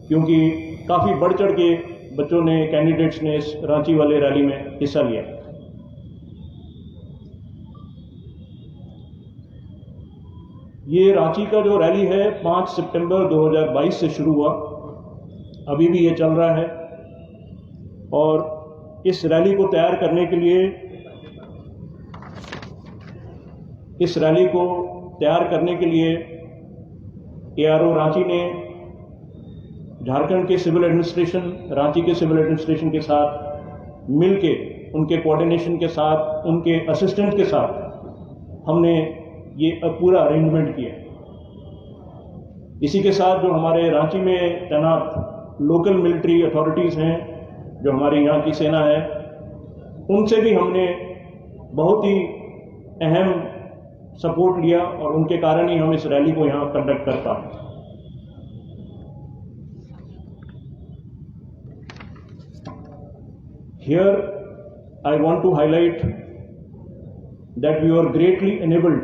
क्योंकि काफ़ी बढ़ चढ़ के बच्चों ने, कैंडिडेट्स ने इस रांची वाले रैली में हिस्सा लिया। ये रांची का जो रैली है 5 सितंबर 2022 से शुरू हुआ, अभी भी ये चल रहा है। और इस रैली को तैयार करने के लिए, ARO रांची ने झारखंड के सिविल एडमिनिस्ट्रेशन, रांची के सिविल एडमिनिस्ट्रेशन के साथ मिलके, उनके कोऑर्डिनेशन के साथ, उनके असिस्टेंट के साथ हमने ये पूरा अरेंजमेंट किया। इसी के साथ जो हमारे रांची में तैनात लोकल मिलिट्री अथॉरिटीज़ हैं, जो हमारी यहाँ की सेना है, उनसे भी हमने बहुत ही अहम सपोर्ट लिया और उनके कारण ही हम इस रैली को यहाँ कंडक्ट कर पाए। Here I want to highlight that we were greatly enabled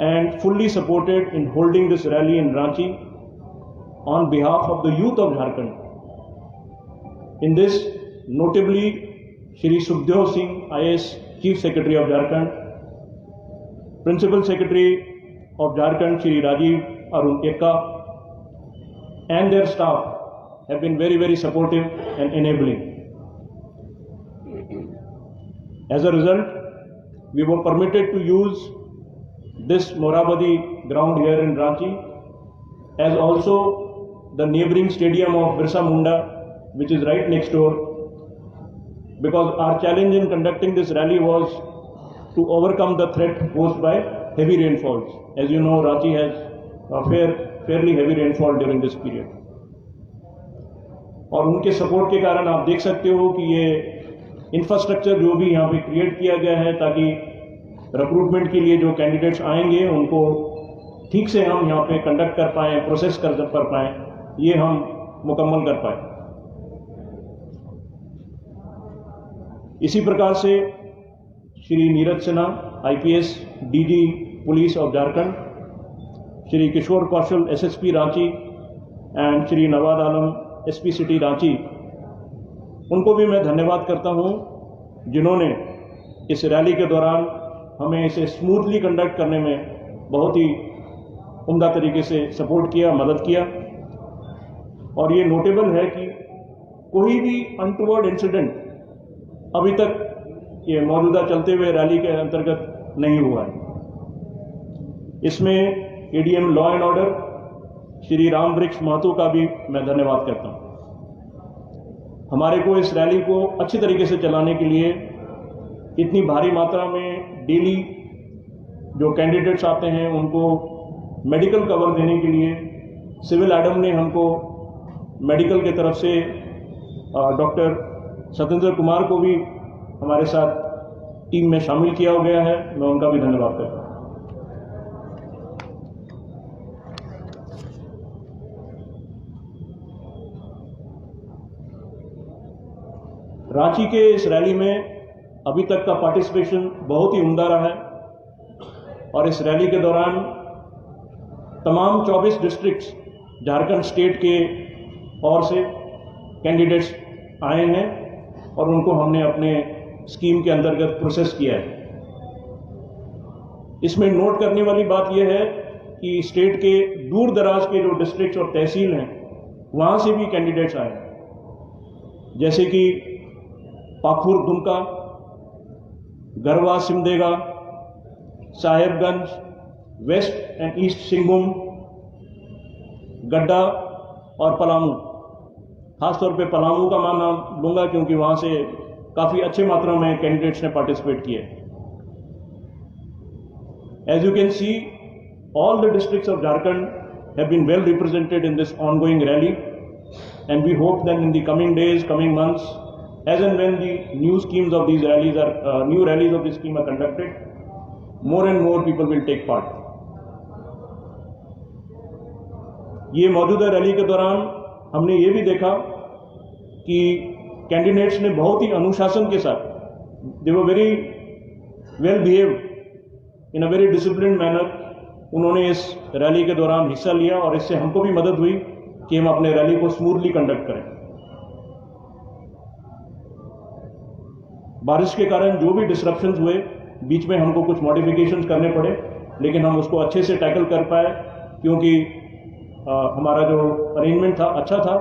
and fully supported in holding this rally in Ranchi on behalf of the youth of Jharkhand. In this, notably, Shri Sukhdev Singh, IAS Chief Secretary of Jharkhand, Principal Secretary of Jharkhand, Shri Rajiv Arun Ekka, and their staff have been very, very supportive and enabling. As a result, we were permitted to use this Morabadi ground here in Ranchi, as also the neighboring stadium of Birsa Munda, which is right next door, because our challenge in conducting this rally was to overcome the threat posed by heavy rainfalls. As you know, Ranchi has a fairly heavy rainfall during this period. और उनके support के कारण आप देख सकते हो कि ये इंफ्रास्ट्रक्चर जो भी यहाँ पे क्रिएट किया गया है, ताकि रिक्रूटमेंट के लिए जो कैंडिडेट्स आएंगे उनको ठीक से हम यहाँ पे कंडक्ट कर पाएँ, प्रोसेस कर पाएँ, ये हम मुकम्मल कर पाए। इसी प्रकार से Shri Neeraj Sinha, IPS DG police of Jharkhand, Shri Kishore Kaushal, SSP Ranchi, and Shri Navad Alam, SP city Ranchi, उनको भी मैं धन्यवाद करता हूं, जिन्होंने इस रैली के दौरान हमें इसे स्मूथली कंडक्ट करने में बहुत ही उम्दा तरीके से सपोर्ट किया, मदद किया। और ये नोटेबल है कि कोई भी अनटुवर्ड इंसिडेंट अभी तक ये मौजूदा चलते हुए रैली के अंतर्गत नहीं हुआ है। इसमें ADM law and order Shri Ram वृक्ष महतो का भी मैं धन्यवाद करता हूं। हमारे को इस रैली को अच्छी तरीके से चलाने के लिए इतनी भारी मात्रा में डेली जो कैंडिडेट्स आते हैं उनको मेडिकल कवर देने के लिए सिविल एडम ने हमको मेडिकल के तरफ से डॉक्टर सत्येंद्र कुमार को भी हमारे साथ टीम में शामिल किया गया है, मैं उनका भी धन्यवाद करता हूं। रांची के इस रैली में अभी तक का पार्टिसिपेशन बहुत ही उम्दा रहा है और इस रैली के दौरान तमाम 24 डिस्ट्रिक्ट्स झारखंड स्टेट के ओर से कैंडिडेट्स आए हैं और उनको हमने अपने स्कीम के अंतर्गत प्रोसेस किया है। इसमें नोट करने वाली बात यह है कि स्टेट के दूर दराज के जो डिस्ट्रिक्ट्स और तहसील हैं वहाँ से भी कैंडिडेट्स आए, जैसे कि Pakur Dumka, Garhwa Simdega, Sahebganj, west and east Singhbhum, Godda और पलामू। खासतौर पे पलामू का मैं नाम लूँगा क्योंकि वहाँ से काफ़ी अच्छे मात्रा में कैंडिडेट्स ने पार्टिसिपेट किए। As you can see, all the districts of Jharkhand have been well represented in this ongoing rally, and we hope that in the coming days, coming months, as and when the new schemes of these rallies are, new rallies of this scheme are conducted, more and more people will take part. ये मौजूदा rally के दौरान हमने ये भी देखा कि candidates ने बहुत ही अनुशासन के साथ, they were very well behaved in a very disciplined manner, उन्होंने इस रैली के दौरान हिस्सा लिया और इससे हमको भी मदद हुई कि हम अपने रैली को स्मूथली कंडक्ट करें। बारिश के कारण जो भी डिसरप्शंस हुए, बीच में हमको कुछ मॉडिफिकेशंस करने पड़े, लेकिन हम उसको अच्छे से टैकल कर पाए, क्योंकि हमारा जो अरेंजमेंट था अच्छा था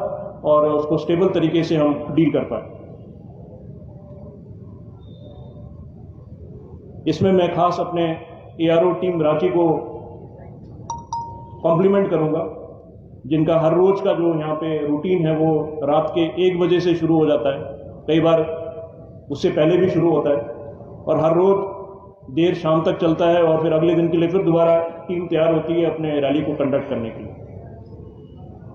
और उसको स्टेबल तरीके से हम डील कर पाए। इसमें मैं खास अपने एआरओ टीम रांची को कॉम्प्लीमेंट करूंगा, जिनका हर रोज का जो यहाँ पे रूटीन है वो रात के 1 बजे से शुरू हो जाता है, कई बार उससे पहले भी शुरू होता है, और हर रोज देर शाम तक चलता है, और फिर अगले दिन के लिए फिर दोबारा टीम तैयार होती है अपने रैली को कंडक्ट करने के लिए।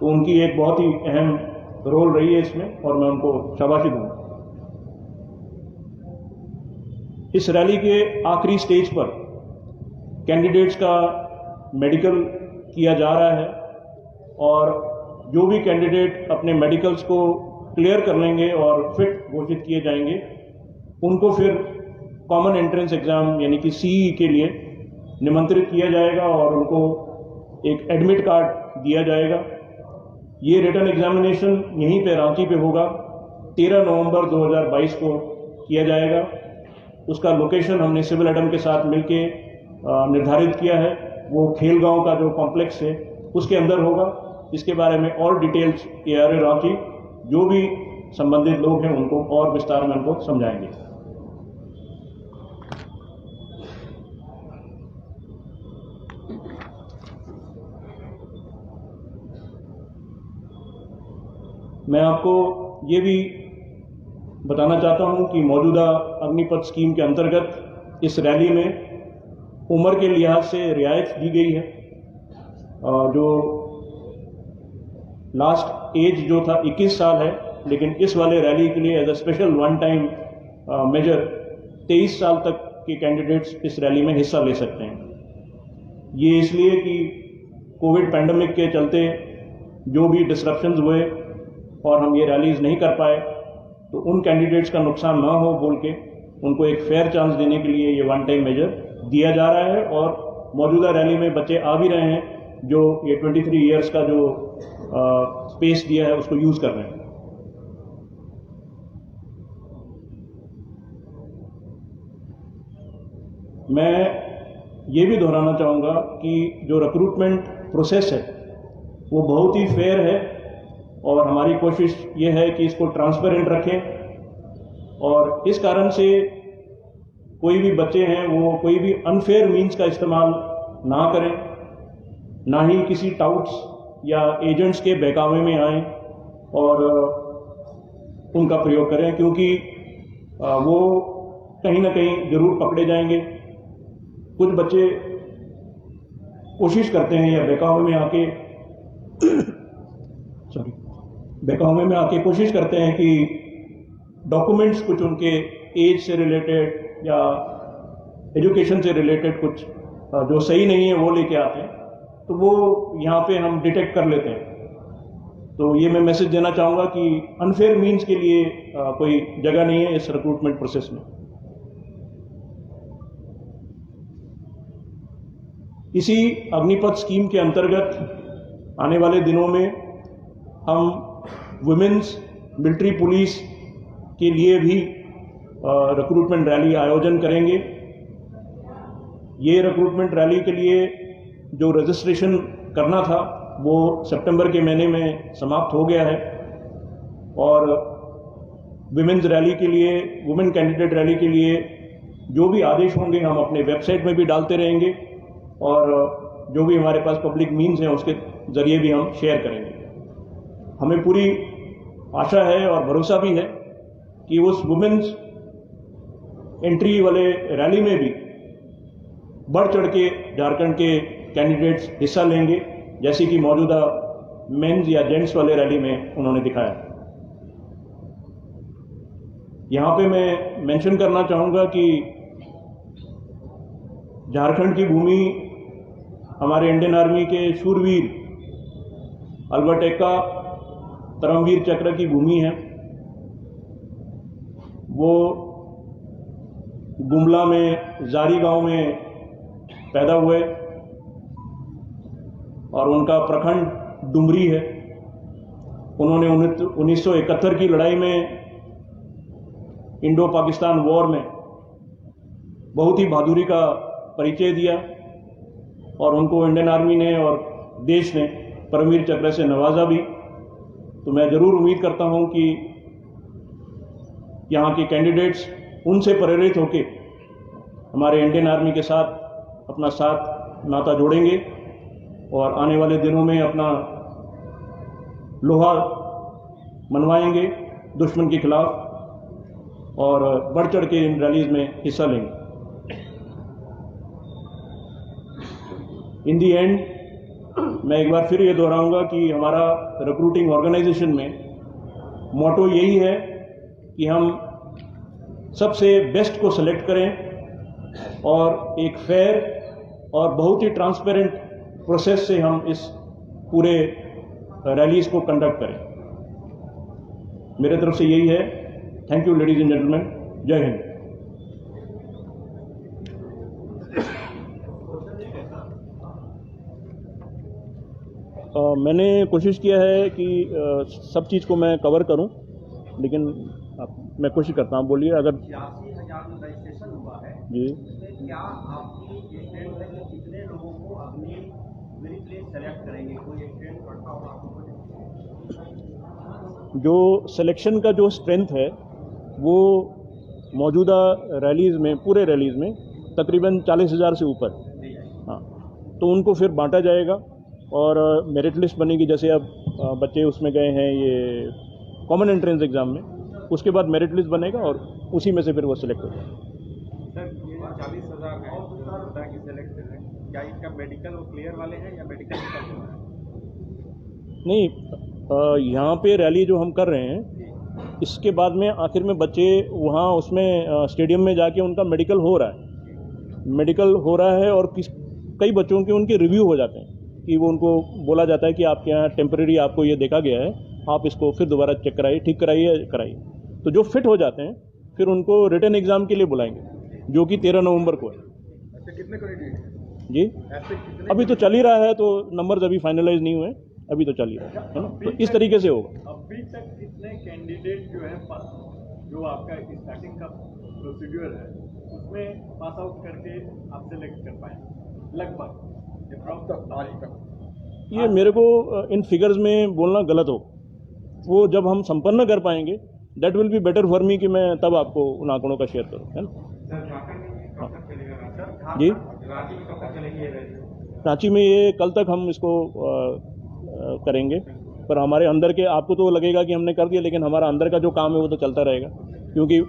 तो उनकी एक बहुत ही अहम रोल रही है इसमें, और मैं उनको शाबाशी दूंगा। इस रैली के आखिरी स्टेज पर कैंडिडेट्स का मेडिकल किया जा रहा है, और जो भी कैंडिडेट अपने मेडिकल्स को क्लियर कर लेंगे और फिट घोषित किए जाएंगे, उनको फिर कॉमन एंट्रेंस एग्जाम यानी कि सीई के लिए निमंत्रित किया जाएगा और उनको एक एडमिट कार्ड दिया जाएगा। ये रिटन एग्जामिनेशन यहीं पे रांची पे होगा, 13 नवंबर 2022 को किया जाएगा। उसका लोकेशन हमने सिविल एडम के साथ मिलके निर्धारित किया है, वो खेलगांव का जो कॉम्प्लेक्स है उसके अंदर होगा। इसके बारे में और डिटेल्स एआरओ रांची जो भी संबंधित लोग हैं उनको और विस्तार में उनको समझाएंगे। मैं आपको ये भी बताना चाहता हूं कि मौजूदा अग्निपथ स्कीम के अंतर्गत इस रैली में उम्र के लिहाज से रियायत दी गई है। जो लास्ट एज जो था 21 साल है, लेकिन इस वाले रैली के लिए as a special one time major 23 साल तक के कैंडिडेट्स इस रैली में हिस्सा ले सकते हैं। ये इसलिए कि कोविड पैंडेमिक के चलते जो भी डिसरप्शंस हुए और हम ये रैलीज नहीं कर पाए, तो उन कैंडिडेट्स का नुकसान ना हो बोल के उनको एक फेयर चांस देने के लिए ये वन टाइम मेजर दिया जा रहा है। और मौजूदा रैली में बच्चे आ भी रहे हैं जो ये 23 ईयर्स का जो स्पेस दिया है उसको यूज कर रहे हैं। मैं ये भी दोहराना चाहूँगा कि जो रिक्रूटमेंट प्रोसेस है वो बहुत ही फेयर है, और हमारी कोशिश ये है कि इसको ट्रांसपेरेंट रखें, और इस कारण से कोई भी बच्चे हैं वो कोई भी अनफेयर मीन्स का इस्तेमाल ना करें, ना ही किसी टाउट्स या एजेंट्स के बहकावे में आएं और उनका प्रयोग करें, क्योंकि वो कहीं ना कहीं जरूर पकड़े जाएंगे। कुछ बच्चे कोशिश करते हैं या बहकावे में आके कोशिश करते हैं कि डॉक्यूमेंट्स कुछ उनके एज से रिलेटेड या एजुकेशन से रिलेटेड कुछ जो सही नहीं है वो लेके आते हैं, तो वो यहाँ पे हम डिटेक्ट कर लेते हैं। तो ये मैं मैसेज देना चाहूँगा कि अनफेयर मीन्स के लिए कोई जगह नहीं है इस रिक्रूटमेंट प्रोसेस में। इसी अग्निपथ स्कीम के अंतर्गत आने वाले दिनों में हम वुमेन्स मिलिट्री पुलिस के लिए भी रिक्रूटमेंट रैली आयोजन करेंगे। ये रिक्रूटमेंट रैली के लिए जो रजिस्ट्रेशन करना था वो सितंबर के महीने में समाप्त हो गया है, और वुमेन्स रैली के लिए, वुमेन कैंडिडेट रैली के लिए जो भी आदेश होंगे हम अपने वेबसाइट में भी डालते रहेंगे, और जो भी हमारे पास पब्लिक मीन्स हैं उसके जरिए भी हम शेयर करेंगे। हमें पूरी आशा है और भरोसा भी है कि उस वुमेन्स एंट्री वाले रैली में भी बढ़ चढ़ के झारखंड के कैंडिडेट्स हिस्सा लेंगे, जैसे कि मौजूदा मेंस या जेंट्स वाले रैली में उन्होंने दिखाया। यहाँ पे मैं मेंशन करना चाहूँगा कि झारखंड की भूमि हमारे इंडियन आर्मी के शूरवीर अल्बर्ट एक्का परमवीर चक्र की भूमि है। वो गुमला में जारी गांव में पैदा हुए और उनका प्रखंड डुमरी है। उन्होंने 1971 की लड़ाई में, इंडो पाकिस्तान वॉर में बहुत ही बहादुरी का परिचय दिया और उनको इंडियन आर्मी ने और देश ने परमवीर चक्र से नवाजा भी। तो मैं ज़रूर उम्मीद करता हूं कि यहाँ के कैंडिडेट्स उनसे प्रेरित होकर हमारे इंडियन आर्मी के साथ अपना साथ नाता जोड़ेंगे और आने वाले दिनों में अपना लोहा मनवाएंगे दुश्मन के खिलाफ और बढ़ चढ़ के इन रैलीज में हिस्सा लेंगे। इन दी एंड मैं एक बार फिर ये दोहराऊंगा कि हमारा रिक्रूटिंग ऑर्गेनाइजेशन में मोटो यही है कि हम सबसे बेस्ट को सेलेक्ट करें और एक फेयर और बहुत ही ट्रांसपेरेंट प्रोसेस से हम इस पूरे रैलीज को कंडक्ट करें। मेरे तरफ से यही है। Thank you ladies and gentleman. जय हिंद। मैंने कोशिश किया है कि सब चीज़ को मैं कवर करूं, लेकिन मैं कोशिश करता हूं। बोलिए। अगर 86,000 रजिस्ट्रेशन हुआ है जी, उसमें क्या आपकी एक ट्रेंड है कि कितने लोगों को अपनी मेरिट लिस्ट सेलेक्ट करेंगे? कोई एक ट्रेंड पड़ता होगा आपको? जो सिलेक्शन का जो स्ट्रेंथ है वो मौजूदा रैलीज़ में, पूरे रैलीज़ में तकरीबन 40,000 से ऊपर। हाँ, तो उनको फिर बांटा जाएगा और मेरिट लिस्ट बनेगी। जैसे अब बच्चे उसमें गए हैं ये कॉमन एंट्रेंस एग्ज़ाम में, उसके बाद मेरिट लिस्ट बनेगा और उसी में से फिर वो सिलेक्ट होगा। सर, ये 40,000 है कि सेलेक्ट कर रहे हैं, क्या इसका मेडिकल और क्लियर वाले हैं या मेडिकल नहीं, यहाँ पे रैली जो हम कर रहे हैं इसके बाद में आखिर में बच्चे वहाँ उसमें स्टेडियम में जाके उनका मेडिकल हो रहा है और कई बच्चों के उनके रिव्यू हो जाते हैं कि वो उनको बोला जाता है कि आपके यहाँ टेम्परेरी आपको ये देखा गया है, आप इसको फिर दोबारा चेक कराइए, ठीक कराइए। तो जो फिट हो जाते हैं फिर उनको रिटन एग्ज़ाम के लिए बुलाएंगे, जो कि 13 नवंबर को है। अच्छा, कितने कैंडिडेट जी, अभी तो चल ही रहा है, तो नंबर्स अभी फाइनलाइज नहीं हुए, अभी तो चल ही रहा है ना। तो इस तरीके से होगा। अभी तक कितने कैंडिडेट जो है, जो आपका स्टार्टिंग का प्रोसीड्यूर है उसमें पास आउट करके आप सेलेक्ट कर पाए लगभग? ये मेरे को इन फिगर्स में बोलना गलत हो, वो जब हम संपन्न कर पाएंगे that will be better for me कि मैं तब आपको उन आंकड़ों का शेयर करूँ, है ना। जी, रांची में ये कल तक हम इसको करेंगे, पर हमारे अंदर के, आपको तो लगेगा कि हमने कर दिया, लेकिन हमारा अंदर का जो काम है वो तो चलता रहेगा। क्योंकि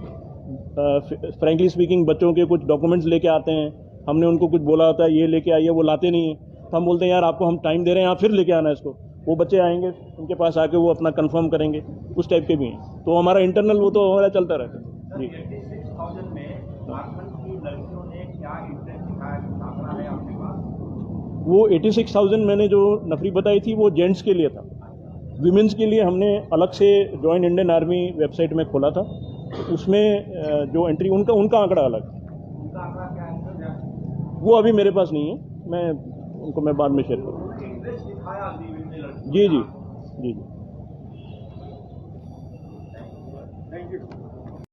फ्रैंकली स्पीकिंग बच्चों के कुछ डॉक्यूमेंट्स लेके आते हैं, हमने उनको कुछ बोला होता है ये लेके आइए, वो लाते नहीं है, तो हम बोलते हैं यार आपको हम टाइम दे रहे हैं, आप फिर लेके आना इसको। वो बच्चे आएंगे, उनके पास आके वो अपना कंफर्म करेंगे, उस टाइप के भी हैं। तो हमारा इंटरनल वो तो हमारा चलता रहता है। जी, 86,000 में झारखंड की लड़कियों ने क्या इंटरेस्ट दिखाया, आंकड़ा है आपके पास? वो 86,000 मैंने जो नफरी बताई थी वो जेंट्स के लिए था। विमेंस के लिए हमने अलग से जॉइन इंडियन आर्मी वेबसाइट में खोला था, तो उसमें जो एंट्री उनका आंकड़ा अलग। उनका आंकड़ा क्या है? वो अभी मेरे पास नहीं है, मैं उनको मैं बाद में शेयर करूँगा। इंटरेस्ट दिखाया जी जी जी जी। Thank you.